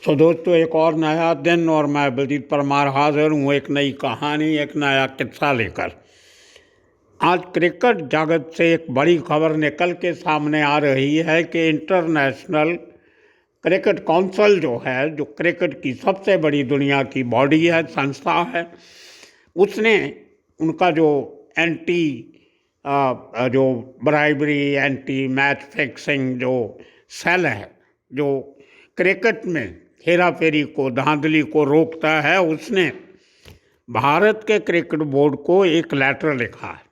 तो दोस्तों, एक और नया दिन और मैं बलजीत परमार हाजिर हूँ एक नई कहानी, एक नया किस्सा लेकर। आज क्रिकेट जगत से एक बड़ी खबर निकल के सामने आ रही है कि इंटरनेशनल क्रिकेट काउंसिल जो है, जो क्रिकेट की सबसे बड़ी दुनिया की बॉडी है, संस्था है, उसने उनका जो एंटी जो ब्राइबरी, एंटी मैच फिक्सिंग जो सेल है, जो क्रिकेट में हेरा फेरी को, धांधली को रोकता है, उसने भारत के क्रिकेट बोर्ड को एक लेटर लिखा है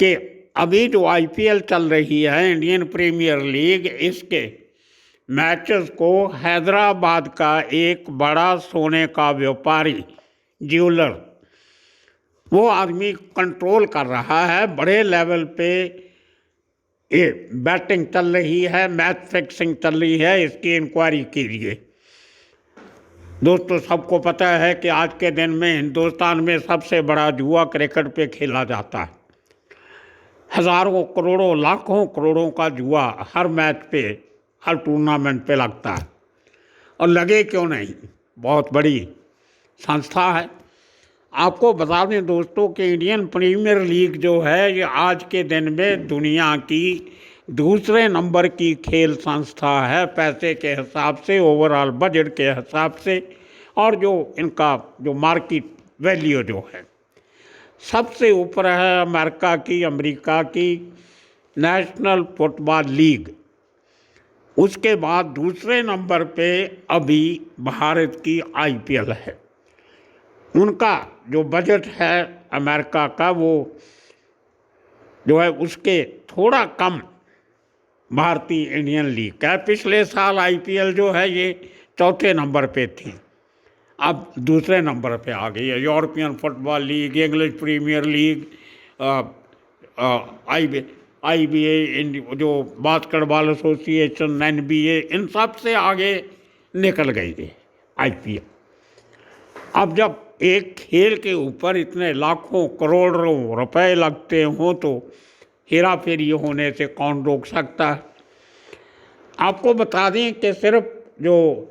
कि अभी जो आईपीएल चल रही है, इंडियन प्रीमियर लीग, इसके मैचेस को हैदराबाद का एक बड़ा सोने का व्यापारी, ज्वेलर, वो आदमी कंट्रोल कर रहा है। बड़े लेवल पे ये बैटिंग चल रही है, मैच फिक्सिंग चल रही है, इसकी इंक्वायरी कीजिए। दोस्तों, सबको पता है कि आज के दिन में हिंदुस्तान में सबसे बड़ा जुआ क्रिकेट पे खेला जाता है। हज़ारों करोड़ों, लाखों करोड़ों का जुआ हर मैच पे, हर टूर्नामेंट पे लगता है। और लगे क्यों नहीं, बहुत बड़ी संस्था है। आपको बता दें दोस्तों कि इंडियन प्रीमियर लीग जो है, ये आज के दिन में दुनिया की दूसरे नंबर की खेल संस्था है, पैसे के हिसाब से, ओवरऑल बजट के हिसाब से, और जो इनका जो मार्केट वैल्यू जो है, सबसे ऊपर है अमेरिका की नेशनल फुटबॉल लीग। उसके बाद दूसरे नंबर पे अभी भारत की आईपीएल है। उनका जो बजट है अमेरिका का, वो जो है उसके थोड़ा कम भारतीय इंडियन लीग का। पिछले साल आईपीएल जो है ये चौथे नंबर पे थी, अब दूसरे नंबर पे आ गई है। European football league, English premier league, IBA, जो बास्केटबॉल एसोसिएशन, एनबीए, इन सब से आगे निकल गई है आईपीएल। अब जब एक खेल के ऊपर इतने लाखों करोड़ों रुपए लगते हों तो हेरा फेरी होने से कौन रोक सकता है। आपको बता दें कि सिर्फ जो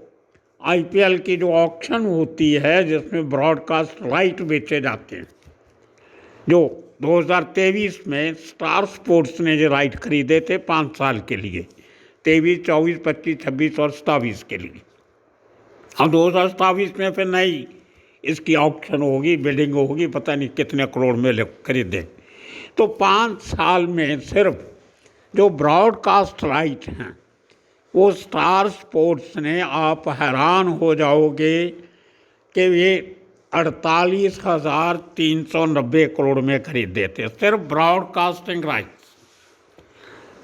आईपीएल की जो ऑक्शन होती है, जिसमें ब्रॉडकास्ट राइट बेचे जाते हैं, जो 2023 में स्टार स्पोर्ट्स ने जो राइट खरीदे थे 5 साल के लिए, 23, 24, 25, 26 और 27 के लिए। अब 2027 में फिर नई इसकी ऑक्शन होगी, बिडिंग होगी, पता नहीं कितने करोड़ में खरीदे। तो 5 साल में सिर्फ जो ब्रॉडकास्ट राइट हैं वो स्टार स्पोर्ट्स ने, आप हैरान हो जाओगे कि ये 48,390 करोड़ में खरीदे थे, सिर्फ ब्रॉडकास्टिंग राइट्स।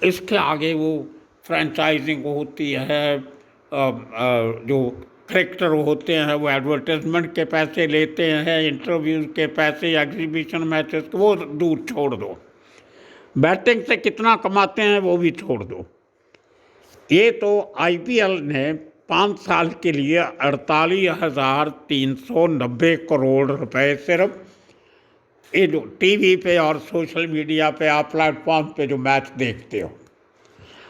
इसके आगे वो फ्रेंचाइजिंग होती है, जो क्रिकेटर होते हैं वो एडवर्टाइजमेंट के पैसे लेते हैं, इंटरव्यूज़ के पैसे, एग्जीबिशन मैचेस, वो दूर छोड़ दो, बैटिंग से कितना कमाते हैं वो भी छोड़ दो। ये तो आईपीएल ने 5 साल के लिए 48,390 करोड़ रुपए सिर्फ ये जो टीवी पे और सोशल मीडिया पे, आप प्लेटफॉर्म पे जो मैच देखते हो।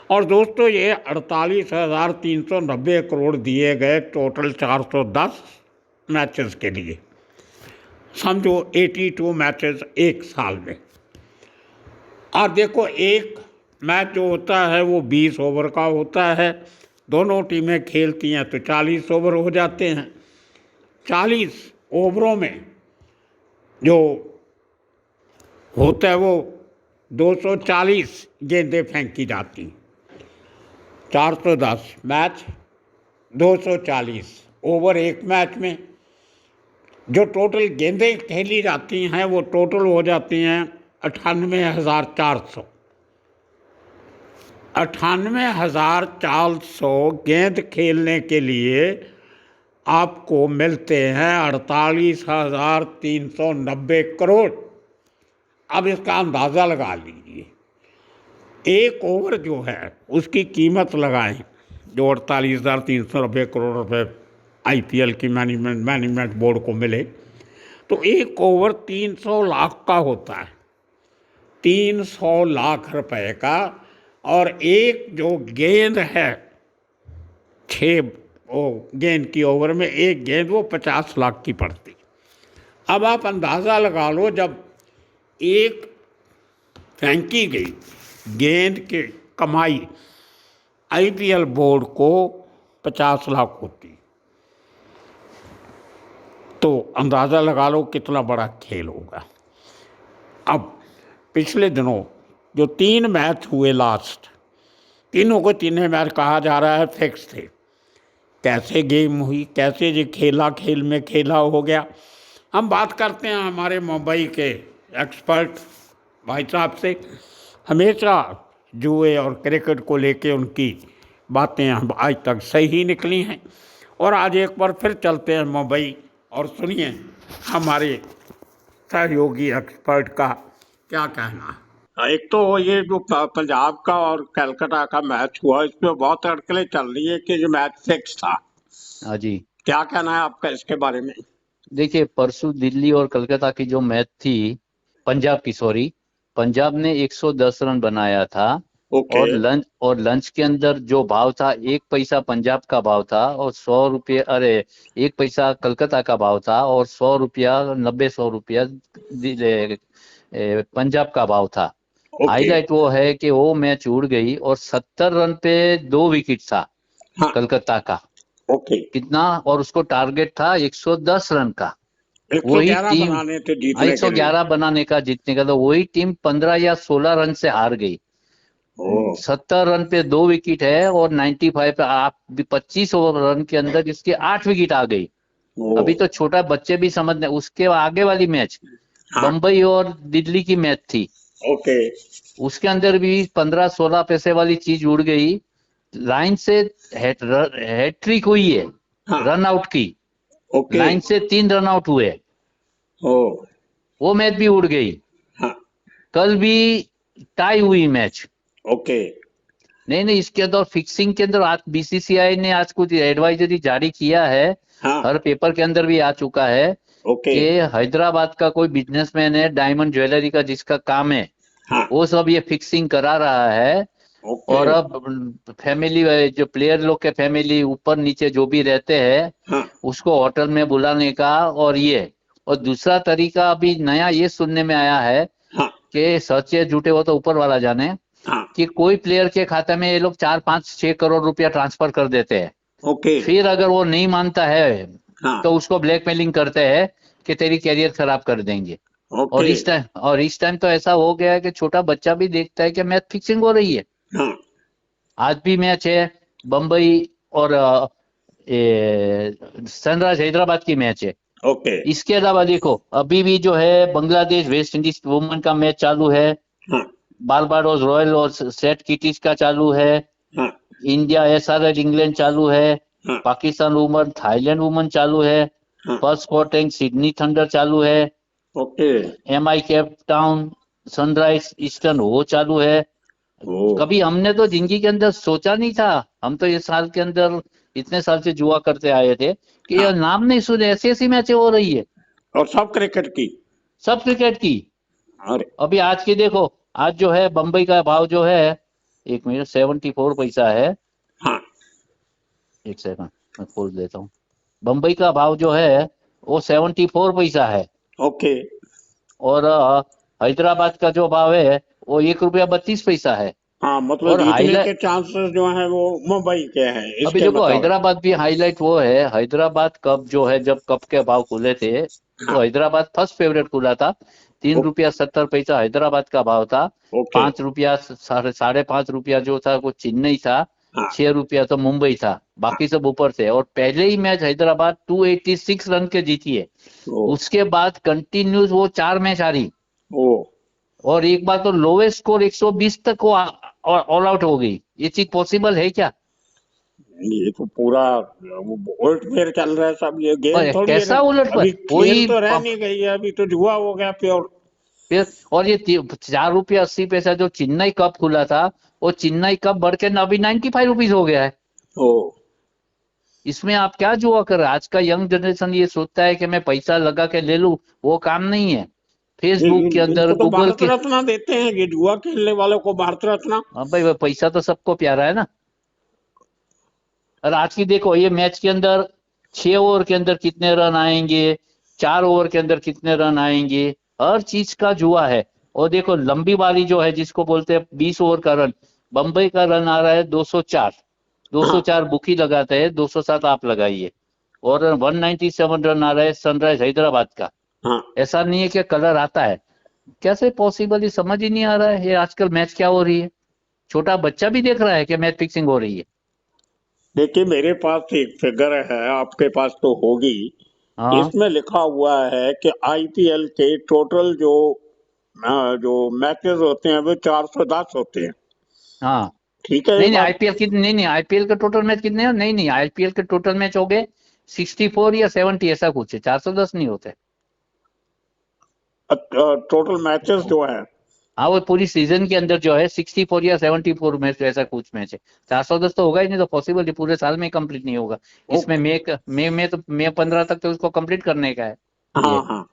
और दोस्तों, ये 48,390 करोड़ दिए गए टोटल 410 मैचेस के लिए। समझो 82 मैचेस एक साल में। और देखो, एक मैच जो होता है वो 20 ओवर का होता है, दोनों टीमें खेलती हैं तो 40 ओवर हो जाते हैं। 40 ओवरों में जो होता है वो 240 गेंदें फेंकी जाती, 410 मैच, 240 ओवर एक मैच में। जो टोटल गेंदें खेली जाती हैं वो टोटल हो जाती हैं 98,400। 98,400 गेंद खेलने के लिए आपको मिलते हैं 48,390 करोड़। अब इसका अंदाज़ा लगा लीजिए, एक ओवर जो है उसकी कीमत लगाएं, जो 48,390 करोड़ रुपए आईपीएल की मैनेजमेंट बोर्ड को मिले, तो एक ओवर 300 लाख का होता है, 300 लाख रुपए का। और एक जो गेंद है 6 वो गेंद की ओवर में एक गेंद वो 50 लाख की पड़ती। अब आप अंदाज़ा लगा लो, जब एक फेंकी गई गेंद की कमाई आईपीएल बोर्ड को 50 लाख होती, तो अंदाज़ा लगा लो कितना बड़ा खेल होगा। अब पिछले दिनों जो 3 मैच हुए लास्ट, तीनों को तीनों मैच कहा जा रहा है फिक्स थे। कैसे गेम हुई, कैसे ये खेला, खेल में खेला हो गया। हम बात करते हैं हमारे मुंबई के एक्सपर्ट भाई साहब से, हमेशा जुए और क्रिकेट को लेके उनकी बातें हम आज तक सही निकली हैं। और आज एक बार फिर चलते हैं मुंबई और सुनिए हमारे सहयोगी एक्सपर्ट का क्या कहना है। एक तो ये जो पंजाब का और कलकत्ता का मैच हुआ, इसमें बहुत अटकलें चल रही है कि ये मैच फिक्स था। हाँ जी, क्या कहना है आपका इसके बारे में? देखिए परसों दिल्ली और कलकत्ता की जो मैच थी, पंजाब ने 110 रन बनाया था। ओके। और लंच के अंदर जो भाव था, 1 पैसा पंजाब का भाव था और 100 रुपये, अरे 1 पैसा कलकत्ता का भाव था और 100 रुपया, 90-100 रुपया पंजाब का भाव था। ओके। हाईलाइट वो है कि वो मैच उड़ गई और 70 रन पे 2 विकेट था हाँ। कलकत्ता का। ओके। कितना? और उसको टारगेट था 110 रन का। वही 111 टीम बनाने थे जीतने के लिए। 111 बनाने का, जीतने का, तो वही टीम 15 या 16 रन से हार गई। ओ। 70 रन पे 2 विकेट है और 95 पे आप 25 रन के अंदर इसके 8 विकेट आ गई। ओ। अभी तो छोटा बच्चे भी समझ, उसके आगे वाली मैच हाँ। बम्बई और दिल्ली की मैच थी, ओके। उसके अंदर भी 15-16 पैसे वाली चीज उड़ गई। लाइन से हैट्रिक हुई है हाँ। रन आउट की, ओके। लाइन से 3 रन आउट हुए, ओ। वो मैच भी उड़ गई। हाँ। कल भी टाई हुई मैच। ओके। नहीं नहीं, इसके अंदर फिक्सिंग के अंदर आज बीसीसीआई ने आज कुछ एडवाइजरी जारी किया है, हाँ। हर पेपर के अंदर भी आ चुका है ओके। कि हैदराबाद का कोई बिजनेसमैन है डायमंड ज्वेलरी का जिसका काम है, हाँ। वो सब ये फिक्सिंग करा रहा है। ओके। और अब फैमिली, जो प्लेयर लोग के फैमिली ऊपर नीचे जो भी रहते हैं, हाँ। उसको होटल में बुलाने का, और दूसरा तरीका अभी नया ये सुनने में आया है हाँ। कि सच है झूठे वो तो ऊपर वाला जाने, हाँ। कि कोई प्लेयर के खाते में ये लोग 4-5-6 करोड़ रुपया ट्रांसफर कर देते हैं। ओके। फिर अगर वो नहीं मानता है हाँ। तो उसको ब्लैकमेलिंग करते हैं कि तेरी कैरियर खराब कर देंगे। ओके। और इस टाइम तो ऐसा हो गया है कि छोटा बच्चा भी देखता है कि मैच फिक्सिंग हो रही है। हाँ। आज भी मैच है बम्बई और सनराइज हैदराबाद की मैच है। ओके। इसके अलावा देखो अभी भी जो है बांग्लादेश वेस्ट इंडीज वुमेन का मैच चालू है, हाँ। बारबाडोस रॉयल और सेट किटीज का चालू है, हाँ। इंडिया एसआरएच इंग्लैंड चालू है, हाँ। पाकिस्तान वुमन थाईलैंड वुमन चालू है, हाँ। पर्थ स्पोर्टिंग सिडनी थंडर चालू है, okay. MI Cape Town sunrise eastern वो चालू है। ओ। कभी हमने तो जिंदगी के अंदर सोचा नहीं था, हम तो ये साल के अंदर इतने साल से जुआ करते आए थे कि ये हाँ। नाम नहीं सुने, ऐसी ऐसी मैचें हो रही है, और सब क्रिकेट की। सब क्रिकेट की। अरे। अभी आज की देखो, आज जो है बम्बई का भाव जो है, 1 मिनट, 74 पैसा है। हाँ। एक सेकंड मैं खोल देता हूँ। बम्बई का भाव जो है वो 74 पैसा है। ओके। और हैदराबाद का जो भाव है वो 1 रुपया 32 पैसा है। हाँ, मतलब और जीतने के हाईलाइट, चांसेस जो हैं वो मुंबई के हैं अभी इसके देखो मुताबिक। हैदराबाद भी हाईलाइट वो है, हैदराबाद कप जो है, जब कप के भाव खुले थे हाँ। तो हैदराबाद फर्स्ट फेवरेट खुला था, तीन ओ, रुपया 70 पैसा हैदराबाद का भाव था। ओके। 5 रुपया, साढ़े 5 रुपया जो था वो चेन्नई था, हाँ। 6 रुपया तो मुंबई था, हाँ। बाकी सब ऊपर थे। और पहले ही मैच हैदराबाद 286 रन के जीती है, ओ। उसके बाद कंटिन्यूस वो 4 मैच हारी, ओ। और एक बार तो लोवेस्ट स्कोर 120 तक वो ऑल आउट हो गई। ये चीज पॉसिबल है क्या? ये तो पूरा उलट फेर चल रहा है सब, ये गेम और थोड़ी है। कैसा उलट पर अभी खेल वही तो रह नहीं गई है, अभी तो जुआ हो गया प्योर। फिर, और ये 4 रुपया 80 पैसा जो चेन्नई कप खुला था, वो चेन्नई कप बढ़ के अभी 95 रुपीज हो गया है। ओ। इसमें आप क्या जुआ कर रहे हैं? आज का यंग जनरेशन ये सोचता है कि मैं पैसा लगा के ले लूं, वो काम नहीं है। फेसबुक के अंदर, इनको तो गूगल भारत के, रत्न देते हैं, ये जुआ खेलने वालों को भारत रत्न। हाँ भाई, वो पैसा तो सबको प्यारा है ना। और आज की देखो ये मैच के अंदर 6 ओवर के अंदर कितने रन आएंगे, 4 ओवर के अंदर कितने रन आएंगे, हर चीज का जुआ है। और देखो लंबी बारी जो है जिसको बोलते हैं 20 ओवर का रन, बम्बई का रन आ रहा है 204, हाँ 204 बुकी लगाते हैं, 207 आप लगाइए। और 197 रन आ रहा है सनराइज हैदराबाद का। हाँ। ऐसा नहीं है कि कलर आता है, कैसे पॉसिबल, ये समझ ही नहीं आ रहा है। ये आजकल मैच क्या हो रही है, छोटा बच्चा भी देख रहा है कि मैच फिक्सिंग हो रही है। देखिए मेरे पास एक फिगर है, आपके पास तो होगी। हाँ इसमें लिखा हुआ है कि आईपीएल के टोटल जो मैचेस होते हैं वो 410 होते हैं। हाँ। ठीक है ये नहीं नहीं बात? आईपीएल की, नहीं नहीं आईपीएल के टोटल मैच कितने हैं, नहीं नहीं आईपीएल के टोटल मैच हो गए 64 या 70, ऐसा कुछ है, 410 नहीं होते। टोटल मैचेस जो है। हाँ वो पूरी सीजन के अंदर जो है 64 या 74 मैच, ऐसा कुछ मैच है। 410 तो होगा ही नहीं, तो पॉसिबल ही पूरे साल में कंप्लीट नहीं होगा। इसमें ओके। मई में तो मई 15 तक तो उसको कंप्लीट करने का है। हाँ ये हाँ।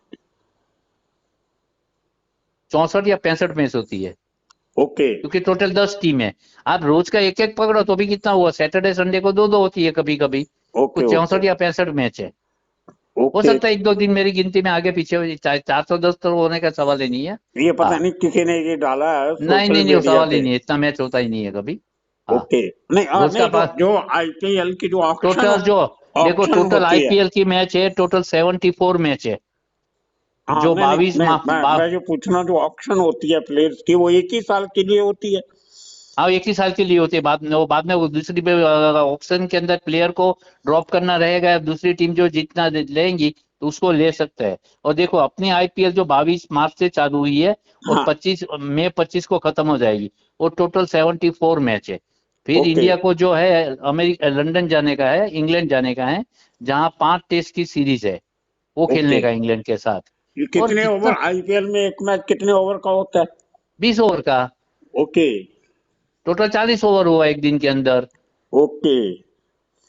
64 या 65 मैच होती है, ओके क्योंकि टोटल 10 टीम है। आप रोज का एक एक पकड़ो तो भी कितना हुआ, सैटरडे संडे को दो दो होती है कभी कभी। ओके। कुछ ओके 64 या 65 मैच है। हो ओके। सकता है एक दो दिन मेरी गिनती में आगे पीछे हो, चाहे 410 तो होने का सवाल ही नहीं है। ये पता हाँ नहीं किसी ने ये डाला है नहीं सोशल नहीं नहीं, वो मीडिया सवाल ही पे। नहीं है, इतना मैच होता ही नहीं है कभी। हाँ ओके। नहीं रोज का नहीं, जो पास, जो आईपीएल की जो टोटल जो, देखो ऑक्शन टोटल होती है। आईपीएल की मैच है टोटल 74 मैच है। हाँ जो नहीं नहीं 22 नहीं, माह मैं जो पूछना, जो ऑक्शन होती है प्लेयर्स की, वो एक ही साल के लिए होती है? हाँ एक ही साल के लिए होती है, बाद में वो दूसरी पे ऑक्शन के अंदर प्लेयर को ड्रॉप करना रहेगा, दूसरी टीम जो जितना लेंगी तो उसको ले सकते हैं। और देखो अपनी आईपीएल जो 22 मार्च से चालू हुई है और हाँ। 25 को खत्म हो जाएगी, वो टोटल 74 मैच है। फिर ओके इंडिया को जो है अमेरिका लंदन जाने का है, इंग्लैंड जाने का है, जहाँ 5 टेस्ट की सीरीज है, वो ओके। खेलने का इंग्लैंड के साथ। ये और कितने ओवर जितना आईपीएल में, एक मैच कितने ओवर का होता है? 20 ओवर का, ओके। टोटल 40 ओवर हुआ एक दिन के अंदर। ओके।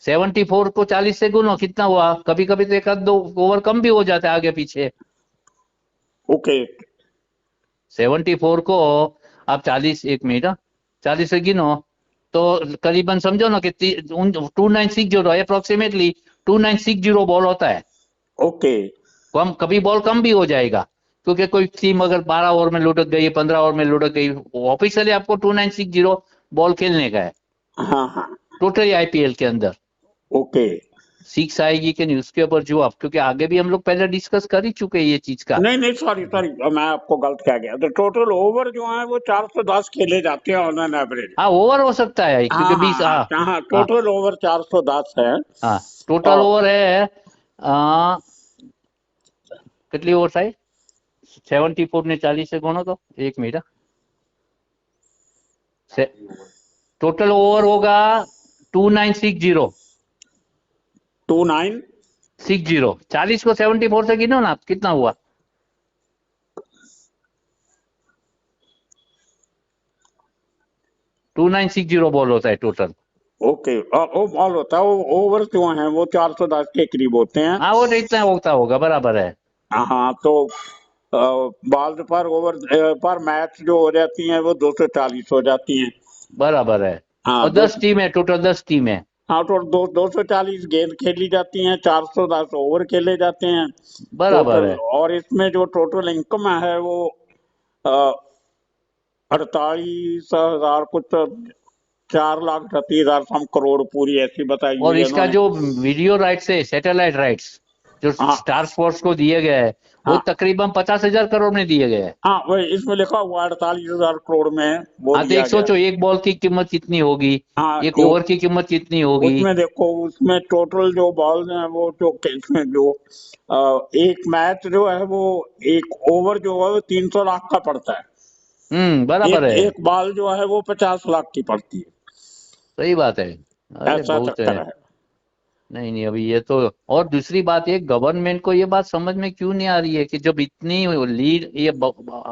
74 को 40 से गुनो, कितना हुआ, कभी कभी तो एक आध दो ओवर कम भी हो जाता है आगे पीछे। ओके। 74 को आप 40, 1 मिनट, 40 से गिनो तो करीबन समझो ना कि 2960 अप्रोक्सीमेटली 2960 बॉल होता है। ओके। कम, कभी बॉल कम भी हो जाएगा, क्योंकि कोई टीम अगर 12 ओवर में लुढ़क गई, 15 ओवर में लुढ़क गई, ऑफिशियली आपको 2960 बॉल खेलने का है हाँ हाँ। टोटली आईपीएल के अंदर। ओके। सिक्स आएगी कि नहीं उसके ऊपर जो आप, क्योंकि आगे भी हम लोग पहले डिस्कस कर ही चुके हैं ये चीज का। नहीं नहीं, सॉरी सॉरी, मैं आपको गलत कह गया। तो टोटल ओवर जो है वो 410 खेले जाते हैं ऑन एन एवरेज। हाँ ओवर हो सकता है क्योंकि हाँ 20, हाँ हाँ हाँ हाँ, हाँ टोटल ओवर 410 है। हाँ टोटल और ओवर है आ, कितनी ओवर થાય 74 ने 40 से गुणो तो 1 मिनट, टोटल ओवर होगा 2960, 29। 40 को 74 से गिनो ना, कितना हुआ, 2960 बॉल होता है टोटल। ओके। वो बॉल होता है, वो ओवर जो हैं वो 410 के करीब होते हैं। हाँ वो तो इतना होता होगा, बराबर है। हाँ तो बॉल पर ओवर पर मैच जो हो जाती हैं वो 240 हो जाती हैं। बराबर है। हाँ और दो। 10 टीम है, टोटल 10 टीम है। हाँ तो 240 गेंद खेली जाती हैं, 410 ओवर खेले जाते हैं बराबर टोटल। है। और इसमें जो टोटल इनकम है वो 48,000 कुछ, 4,38,000 सम करोड़ पूरी ऐसी बताई और हुई है इसका इन्होंने। जो वीडियो राइट्स है, सैटेलाइट राइट्स जो हाँ स्टार स्पोर्ट्स को दिए गए हैं, वो हाँ तकरीबन 50,000 करोड़ में दिए गए हैं। हाँ, वही इसमें लिखा हुआ 48,000 करोड़ में वो हाँ तो दिया एक गया। सोचो एक बॉल की कीमत कितनी होगी, हाँ एक ओवर की कीमत कितनी होगी। उसमें देखो, उसमें टोटल जो बॉल्स हैं वो जो इसमें जो एक मैच जो है वो, एक ओवर जो है वो 300 लाख का पड़ता है। बराबर एक है। एक बॉल जो है वो 50 लाख की पड़ती सही बात है। है। अरे ऐसा बहुत चक्कर है। है। नहीं नहीं अभी ये तो, और दूसरी बात ये गवर्नमेंट को ये बात समझ में क्यों नहीं आ रही है कि जब इतनी लीड ये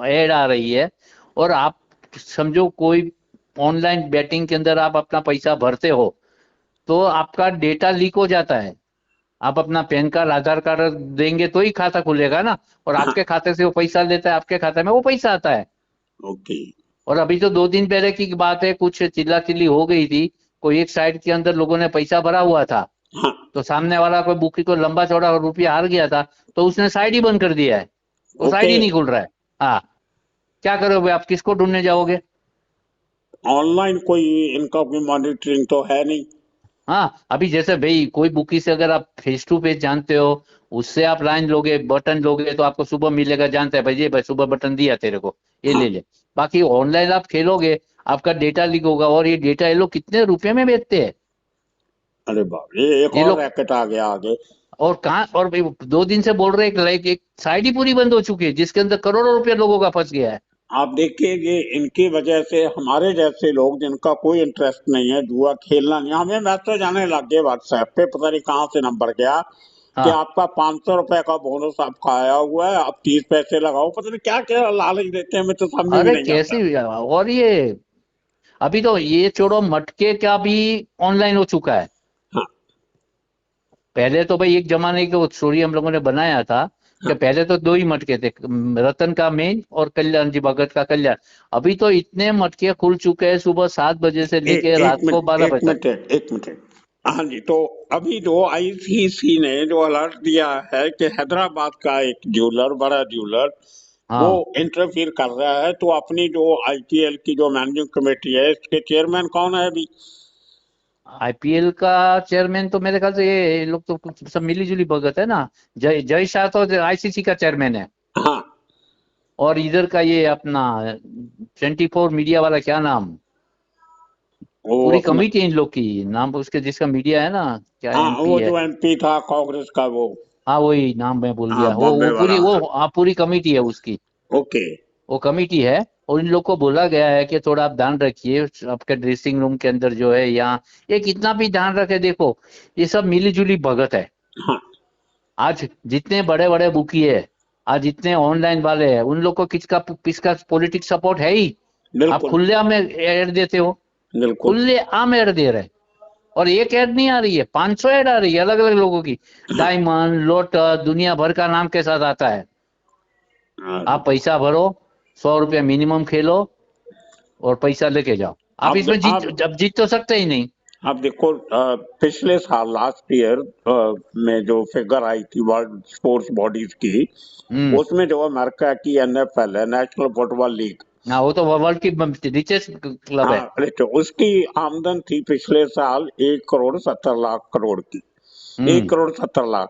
ऐड आ रही है, और आप समझो कोई ऑनलाइन बैटिंग के अंदर आप अपना पैसा भरते हो तो आपका डेटा लीक हो जाता है। आप अपना पैन कार्ड आधार कार्ड देंगे तो ही खाता खुलेगा ना, और हाँ। आपके खाते से वो पैसा लेता है, आपके खाते में वो पैसा आता है। ओके। और अभी तो 2 दिन पहले की बात है, कुछ चिल्ला चिल्ली हो गई थी कोई एक साइड के अंदर लोगों ने पैसा भरा हुआ था, हाँ तो सामने वाला कोई बुकी को लंबा चौड़ा रुपया हार गया था, तो उसने साइड ही बंद कर दिया है, वो साइड ओके। ही नहीं खुल रहा है। हाँ, क्या करोगे आप, किसको ढूंढने जाओगे? ऑनलाइन कोई इनका कोई मॉनिटरिंग तो है नहीं। हाँ, अभी जैसे भाई कोई बुकी से अगर आप फेस टू फेस जानते हो, उससे आप लाइन लोगे, बटन लोगे, तो आपको सुबह मिलेगा, जानता है भाई, ये भाई सुबह बटन दिया तेरे को, ये हाँ ले ले। बाकी ऑनलाइन आप खेलोगे, आपका डेटा लीक होगा, और ये डेटा ये लोग कितने रुपए में बेचते हैं अरे बाप, ये एक ये और लोग। रैकेट आ गया आगे। और कहाँ, और भाई 2 दिन से बोल रहे हैं कि लाइक एक साइड ही पूरी बंद हो चुकी है, जिसके अंदर करोड़ों रुपया लोगों का फंस गया है। आप देखिए, ये इनकी वजह से हमारे जैसे लोग जिनका कोई इंटरेस्ट नहीं है, जुआ खेलना नहीं, हमें मैसेज आने लग गए व्हाट्सएप पे, पता नहीं कहाँ से नंबर गया कि हाँ, आपका 500 रुपए का बोनस आपका आया हुआ है, आप 30 पैसे लगाओ, पता नहीं क्या क्या लालच देते हैं, हमें तो समझ में अरे नहीं आता। कैसी, और ये अभी तो ये छोड़ो, मटके का भी ऑनलाइन हो चुका है। हाँ पहले तो भाई एक जमाने की वो स्टोरी हम लोगों ने बनाया था कि हाँ। पहले तो 2 ही मटके थे, रतन का मेन और कल्याण जी भगत का कल्याण। अभी तो इतने मटके खुल चुके हैं, सुबह 7 बजे से लेके एक रात को मिनट, 12 बजे तक। एक मिनट। हाँ जी, तो अभी जो आईसीसी ने जो अलर्ट दिया है कि हैदराबाद का एक ज्वेलर, बड़ा ज्वेलर, वो हाँ, इंटरफियर कर रहा है, तो अपनी जो आईपीएल की जो मैनेजिंग कमेटी है, इसके चेयरमैन कौन है अभी? आईपीएल का चेयरमैन तो मेरे ख्याल से ये लोग तो कुछ सब मिली जुली भगत है ना। जय जय शाह तो आईसीसी का चेयरमैन है। हाँ और इधर का ये अपना 24 मीडिया वाला, क्या नाम, वो पूरी अपना, कमिटी है इन लोग की, नाम उसके जिसका मीडिया है ना, क्या हाँ एमपी वो है। जो एमपी था कांग्रेस का वो, हाँ, वही नाम मैं भूल हाँ गया, बॉम्बे वो पूरी वाला, वो, हाँ। हाँ, पूरी कमेटी है उसकी। ओके। वो कमेटी है, और इन लोग को बोला गया है कि थोड़ा आप ध्यान रखिए आपके ड्रेसिंग रूम के अंदर जो है, यहाँ ये कितना भी ध्यान रखे, देखो ये सब मिली जुली भगत है। हाँ आज जितने बड़े बड़े बुकी है, आज जितने ऑनलाइन वाले हैं, उन लोग को किसका पॉलिटिक्स सपोर्ट है ही। आप बिल्कुल खुलेआम में ऐड देते हो, बिल्कुल। खुले आम ऐड दे रहे हैं। और एक ऐड नहीं आ रही है, 500 ऐड आ रही है अलग अलग लोगों की। हाँ डायमंड, लोटस, दुनिया भर का नाम के साथ आता है। हाँ। आप पैसा भरो, 100 रुपया मिनिमम खेलो, और पैसा लेके जाओ। आप अब इसमें आप जब जीत तो सकते ही नहीं। अब देखो, पिछले साल लास्ट ईयर में जो फिगर आई थी वर्ल्ड स्पोर्ट्स बॉडीज की, हम्म। उसमें जो अमेरिका की एनएफएल है, नेशनल फुटबॉल लीग, हाँ, वो तो वर्ल्ड की रिचेस्ट क्लब हाँ है। तो उसकी आमदन थी पिछले साल 1 करोड़ 70 लाख करोड़ की। एक हम्म। करोड़ 70 लाख,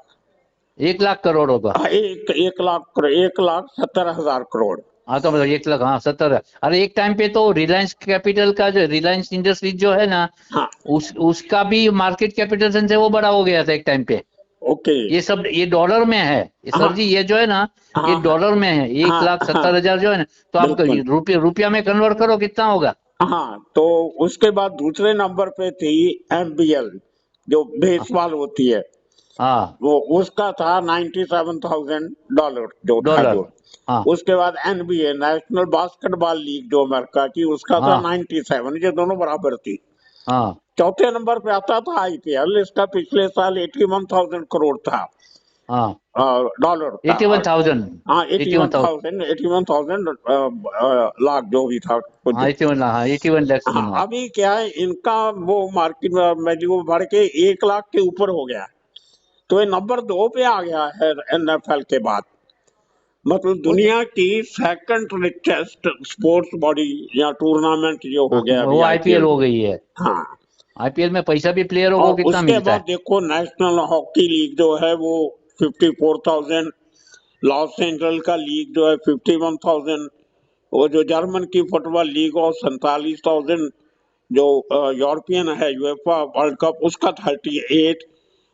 1 लाख करोड़ होगा। हाँ, एक लाख, 1,70,000 करोड़। हाँ, तो मतलब 1 लाख, हाँ, 70 है। अरे एक टाइम पे तो रिलायंस कैपिटल का, जो रिलायंस इंडस्ट्रीज जो है ना, हाँ उसका भी मार्केट कैपिटल से वो बड़ा हो गया था एक टाइम पे। ओके। ये सब ये डॉलर में है, ये सर हाँ जी, ये जो है ना, ये हाँ डॉलर में है। एक हाँ लाख हाँ। सत्तर हजार जो है ना, तो आप बिल्कुल। रुपये रुपया में कन्वर्ट करो, कितना होगा? हाँ, तो उसके बाद दूसरे नंबर पे थी एमबीएल, जो बेसबॉल होती है, हाँ, वो उसका था $97,000 जो था डॉलर। जो। हाँ, उसके बाद एनबीए, नेशनल बास्केटबॉल लीग जो अमेरिका की, उसका था हाँ, 97, ये दोनों बराबर थी। हाँ। चौथे नंबर पे आता था आईपीएल, इसका पिछले साल 81,000 करोड़ था, हाँ, डॉलर था। 81,000। हाँ, एटी वन थाउजेंड 81,000 लाख जो भी था कुछ। हाँ, 81, हाँ, 81 लैक्स हाँ, सुना। अभी क्या है इनका, वो मार्केट में जो बढ़ के 1 लाख के ऊपर हो गया, तो ये नंबर 2 पे आ गया है एनएफएल के बाद। मतलब वो तो, दुनिया की सेकंड रिचेस्ट स्पोर्ट्स बॉडी या टूर्नामेंट जो हो गया अभी वो आईपीएल आईपीएल। हो गई है। हाँ, आईपीएल में पैसा भी प्लेयरों को और कितना उसके मिलता बाद है। देखो नेशनल हॉकी लीग जो है वो 54,000, लॉस एंजल्स का लीग जो है 51,000, वो जो जर्मन की फुटबॉल लीग और 47,000, जो यूरोपियन है यूएफा वर्ल्ड कप उसका 38,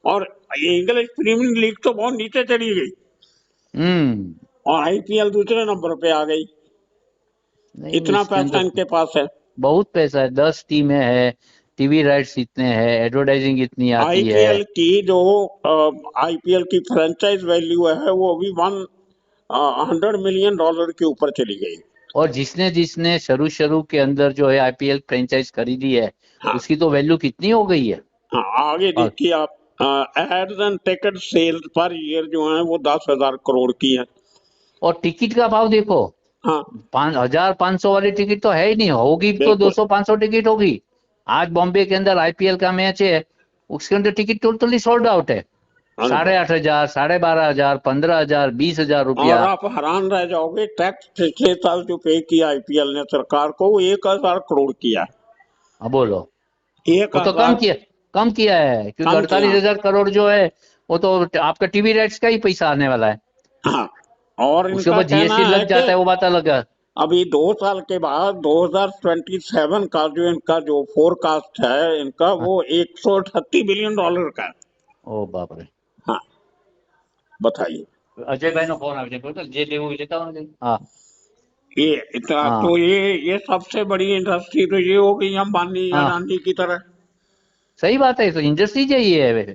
और ये इंग्लिश प्रीमियर लीग तो बहुत नीचे चली गई, हम्म। और आईपीएल दूसरे नंबर पे आ गई। नहीं नहीं, इतना इसके पैसा अंदर इनके पास है। बहुत पैसा है, 10 टीमें है, टीवी राइट्स इतने हैं, एडवर्टाइजिंग इतनी आती है। आईपीएल की जो आईपीएल की फ्रेंचाइज वैल्यू है वो अभी $100 मिलियन के ऊपर चली गई। और जिसने जिसने शुरू शुरू के अंदर जो है आईपीएल फ्रेंचाइज खरीदी है, हाँ उसकी तो वैल्यू कितनी हो गई है। हाँ, आगे और देखिए आप, ads and ticket sales per year जो है वो 10,000 करोड़ की है। और टिकट का भाव देखो, हाँ 5,000 500 वाली टिकट तो है ही नहीं, होगी तो बिल्कुल। 200 500 टिकट होगी। आज बॉम्बे के अंदर आईपीएल का मैच है, उसके अंदर टिकट टोटली सोल्ड आउट है। अरे बाप। 8,500, 12,500, 15,000, 20,000 और रुपया। आप हैरान रह जाओगे, टैक्स पिछले साल जो पे किया आईपीएल ने सरकार को, वो 1,000 करोड़ किया। हाँ बोलो, एक वो तो कम हजार किया, कम किया है, क्योंकि कम किया। 48,000 करोड़ जो है वो तो आपका टीवी राइट्स का ही पैसा आने वाला है। हाँ, और उसके इनका ऊपर कहना जीएसटी है लग कि जाता है, वो बात अलग है। अभी 2 साल के बाद 2027 का जो इनका जो फोरकास्ट है इनका, हाँ। वो $138 बिलियन का है। ओ बाप रे। हाँ, बताइए। अजय भाई नो फोन आ गया, तो जे देવું લેતા हो ને? हाँ ये इतना हाँ तो ये सबसे बड़ी इंडस्ट्री तो ये हो गई अंबानी हाँ, अडानी की तरह। सही बात है, तो इंडस्ट्री चाहिए है वैसे।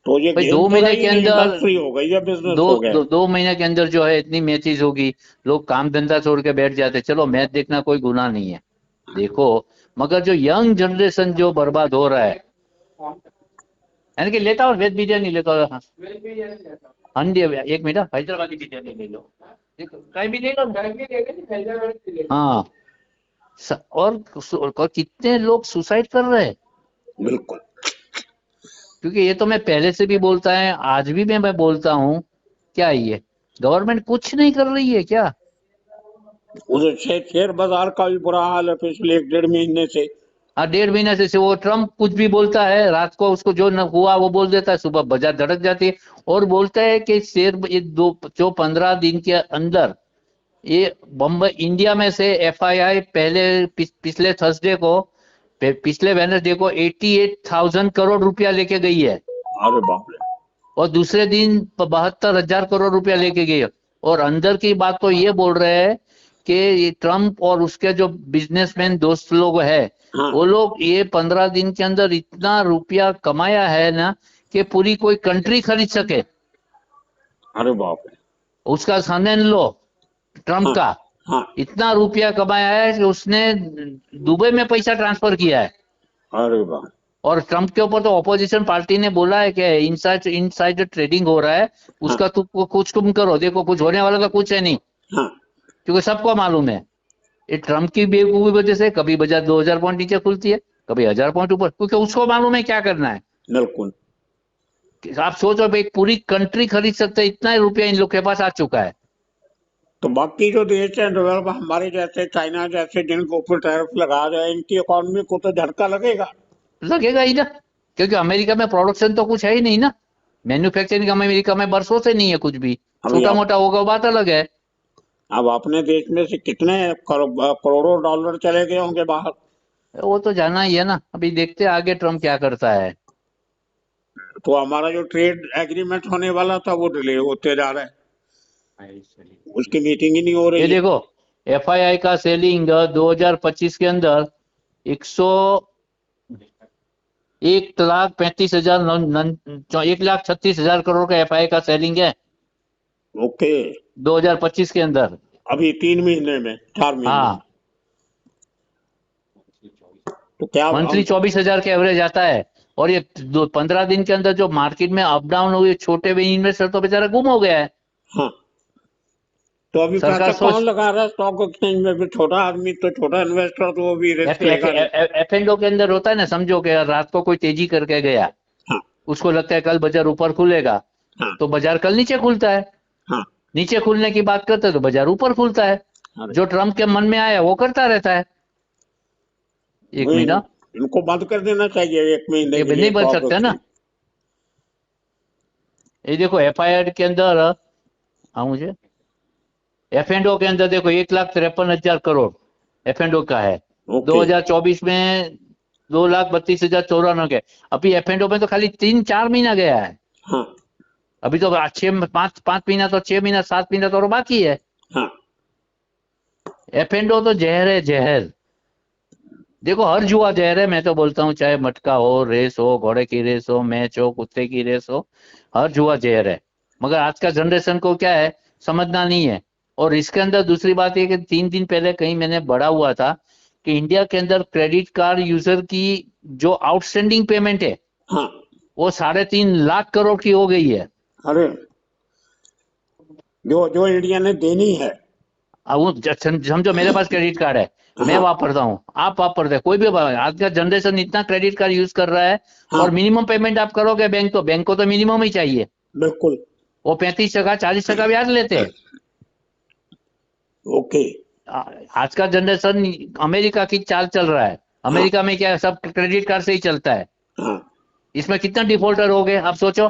तो ये भाई गेम दो तो महीने रही के नहीं, अंदर, इंडस्ट्री हो गई या बिजनेस दो हो गया। दो, 2 महीने के अंदर जो है इतनी मैचेस होगी, लोग काम धंधा छोड़ के बैठ जाते। चलो मैच देखना कोई गुनाह नहीं है, देखो, मगर जो यंग जनरेशन जो बर्बाद हो रहा है, यानी कि लेता और वेज बिरयानी लेता हो। हाँ हंडी, एक मिनट, हैदराबादी बिरयानी ले लो, देखो कहीं भी ले लो, कहीं भी ले लो, हैदराबादी ले लो। हाँ, और कितने लोग सुसाइड कर रहे हैं, बिल्कुल। क्योंकि ये तो मैं पहले से भी बोलता है, आज भी मैं बोलता हूँ, क्या ये गवर्नमेंट कुछ नहीं कर रही है क्या? उधर शेयर बाजार का भी बुरा हाल है पिछले 1 डेढ़ महीने से। हाँ, 1.5 महीने से वो ट्रम्प कुछ भी बोलता है, रात को उसको जो न हुआ वो बोल देता है, सुबह बाजार धड़क जाती है, और बोलता है कि शेयर ये दो जो 15 दिन के अंदर ये बम्बई इंडिया में से एफआईआई पहले पिछले थर्सडे को, पिछले वेडनेसडे को 88,000 करोड़ रुपया लेके गई है, अरे बाप रे। और दूसरे दिन 72,000 करोड़ रुपया लेके गई है। और अंदर की बात तो ये बोल रहे हैं कि ये ट्रम्प और उसके जो बिजनेसमैन दोस्त लोग है, हाँ। वो लोग ये 15 दिन के अंदर इतना रुपया कमाया है ना, कि पूरी कोई कंट्री खरीद सके। अरे बाप रे। उसका सामने लो, ट्रम्प हाँ। का हाँ। इतना रुपया कमाया है कि उसने दुबई में पैसा ट्रांसफर किया है। अरे बाप। और ट्रम्प के ऊपर तो ऑपोजिशन पार्टी ने बोला है कि इनसाइड इनसाइड ट्रेडिंग हो रहा है, हाँ। उसका कुछ तुम करो, देखो कुछ होने वाला तो कुछ है नहीं, हाँ। क्योंकि सबको मालूम है ये ट्रम्प की बेवकूफी वजह से कभी बाजार 2,000 पॉइंट नीचे खुलती है, कभी 1,000 पॉइंट ऊपर, क्योंकि उसको मालूम है क्या करना है। बिल्कुल। आप सोचो भाई, एक पूरी कंट्री खरीद सकते हैं, इतना ही रुपया इन लोग के पास आ चुका है। तो बाकी जो देश है डेवलप, हमारे जैसे चाइना जैसे, जिनके ऊपर टैरिफ लगा जाए, इनकी इकोनॉमी को तो झटका लगेगा। लगेगा ही ना, क्योंकि अमेरिका में प्रोडक्शन तो कुछ है ही नहीं ना, मैन्युफैक्चरिंग अमेरिका में बरसों से नहीं है कुछ भी, अभी छोटा आप मोटा होगा बात अलग है। अब अपने देश में से कितने करोड़ों डॉलर चले गए होंगे बाहर। वो तो जाना ही है ना, अभी देखते हैं आगे ट्रम्प क्या करता है। तो हमारा जो ट्रेड एग्रीमेंट होने वाला था वो डिले होते जा रहा है, उसकी मीटिंग ही नहीं हो ये रही है। देखो, एफआईआई का सेलिंग 2025 के अंदर 1,36,000 का एफआईआई का सेलिंग है ओके। 2025 के अंदर। अभी 3 महीने में, 4 महीने में। हाँ, तो क्या मंथली हम। 24,000 के एवरेज आता है। और ये 15 दिन के अंदर जो मार्केट में अप डाउन हुई, छोटे भी इन्वेस्टर तो बेचारा गुम हो गया है। हाँ, तो अभी सरकार पैसा कौन सोच, लगा रहा है स्टॉक एक्सचेंज में? भी छोटा आदमी तो, छोटा इन्वेस्टर तो वो भी एफ रिस्क एफ लेगा नहीं। एफ एंड ओ के अंदर होता है ना, समझो कि रात को कोई तेजी करके गया, हाँ। उसको लगता है कल बाजार ऊपर खुलेगा, हाँ। तो बाजार कल नीचे खुलता है, हाँ। नीचे खुलने की बात करते हैं तो बाजार ऊपर खुलता है। अरे जो ट्रम्प के मन में आया वो करता रहता है। एक वो मिनट, इनको बंद कर देना चाहिए 1 महीने ये के लिए नहीं बन स्टॉक सकता ना। एक्सचेंज। ये देखो एफआईआर के अंदर, हाँ मुझे एफ एंड ओ के अंदर देखो 1,53,000 करोड़ एफ एंड ओ का है। ओके। 2024 में 2,32,094 के। अभी एफ एंड ओ में तो खाली 3-4 महीना गया है, हाँ। अभी तो 5 महीना तो 6 महीना 7 महीना तो और बाकी है। हाँ। एफ एंड ओ तो जहर है, जहर। देखो हर जुआ जहर है, मैं तो बोलता हूँ, चाहे मटका हो, रेस हो, घोड़े की रेस हो, मैच हो, कुत्ते की रेस हो, हर जुआ जहर है। मगर आज का जनरेशन को क्या है, समझना नहीं है। और इसके अंदर दूसरी बात ये कि 3 दिन पहले कहीं मैंने पढ़ा हुआ था कि इंडिया के अंदर क्रेडिट कार्ड यूजर की जो आउटस्टैंडिंग पेमेंट है, हाँ। वो 3.5 लाख करोड़ की हो गई है। अरे, जो जो इंडिया ने देनी है। अब समझो मेरे पास क्रेडिट कार्ड है, मैं हाँ वापरता हूँ, आप वापरते हैं, कोई भी आज का जनरेशन इतना क्रेडिट कार्ड यूज कर रहा है। हाँ और मिनिमम पेमेंट आप करोगे बैंक को तो मिनिमम ही चाहिए। बिल्कुल। वो 35% 40% ब्याज लेते हैं। ओके। आज का जनरेशन अमेरिका की चाल चल रहा है। हाँ अमेरिका में क्या है, सब क्रेडिट कार्ड से ही चलता है। हाँ। इसमें कितना डिफॉल्टर हो गए आप सोचो।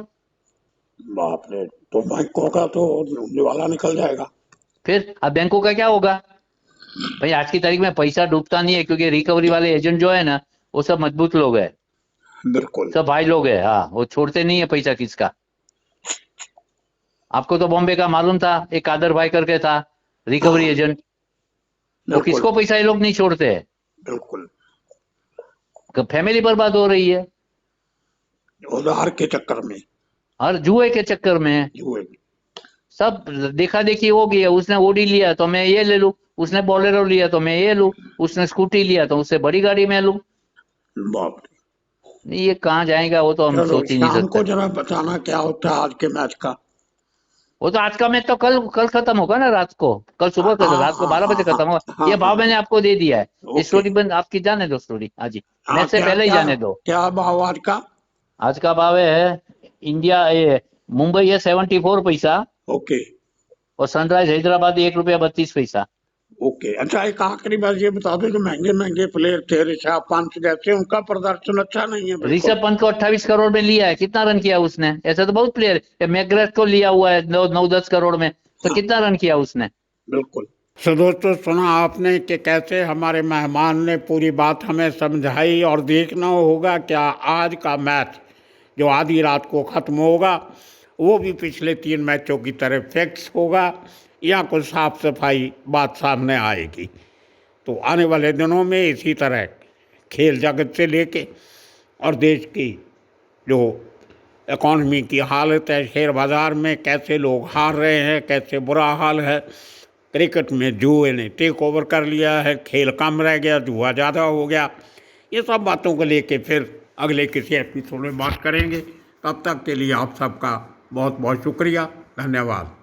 बाप रे, तो बैंकों का तो दिवाला निकल जाएगा। फिर अब बैंकों का क्या होगा। भाई आज की तारीख में पैसा डूबता नहीं है, क्योंकि रिकवरी वाले एजेंट जो है ना, वो सब मजबूत लोग हैं, बिल्कुल सब भाई लोग हैं। हाँ, वो छोड़ते नहीं है पैसा किसका। आपको तो बॉम्बे का मालूम था, एक कादर भाई करके था रिकवरी हाँ एजेंट। वो बिल्कुल किसको पैसा ये लोग नहीं छोड़ते हैं। बिल्कुल। फैमिली बर्बाद हो रही है, उधार के चक्कर में। हर जुए के चक्कर में। जुए। सब देखा देखी हो गई है। उसने ओडी लिया तो मैं ये ले लूं, उसने बोलेरो लिया तो मैं ये लूं, उसने स्कूटी लिया तो उससे बड़ी गाड़ी मैं लूं। बाप रे। नहीं, ये कहाँ जाएगा वो तो हम चलो सोच ही नहीं शाम सकते। को जरा बताना क्या होता है आज के मैच का। वो तो आज का मैच तो कल कल खत्म होगा ना, रात को, कल सुबह हाँ रात को हाँ 12 बजे हाँ खत्म होगा। हाँ ये हाँ। भाव मैंने आपको दे दिया है। ये ओके। स्टोरी बंद आपकी, जाने दो स्टोरी आज ही, हाँ मैच से क्या पहले ही क्या जाने दो। क्या भाव आज का। आज का भाव है, इंडिया ये मुंबई है 74 पैसा, ओके और सनराइज हैदराबाद 1 रुपया 32 पैसा। ओके। अच्छा एक आखिरी बात ये बता दो, जो महंगे महंगे प्लेयर थे ऋषभ पंत जैसे, उनका प्रदर्शन अच्छा नहीं है बिल्कुल। ऋषभ पंत को 28 करोड़ में लिया है, कितना रन किया उसने। ऐसा तो बहुत प्लेयर है, मैकग्रेथ को लिया हुआ है 9-10 करोड़ में, तो हाँ कितना रन किया उसने। बिल्कुल। सो दोस्तों, सुना आपने कि कैसे हमारे मेहमान ने पूरी बात हमें समझाई। और देखना होगा क्या आज का मैच जो आधी रात को ख़त्म होगा वो भी पिछले 3 मैचों की तरह फिक्स होगा, या कुछ साफ सफाई बात सामने आएगी। तो आने वाले दिनों में इसी तरह खेल जगत से लेके और देश की जो इकॉनमी की हालत है, शेयर बाज़ार में कैसे लोग हार रहे हैं, कैसे बुरा हाल है, क्रिकेट में जुए ने टेक ओवर कर लिया है, खेल कम रह गया, जुआ ज़्यादा हो गया, ये सब बातों को लेके फिर अगले किसी एपिसोड में बात करेंगे। तब तक के लिए आप सबका बहुत बहुत शुक्रिया, धन्यवाद।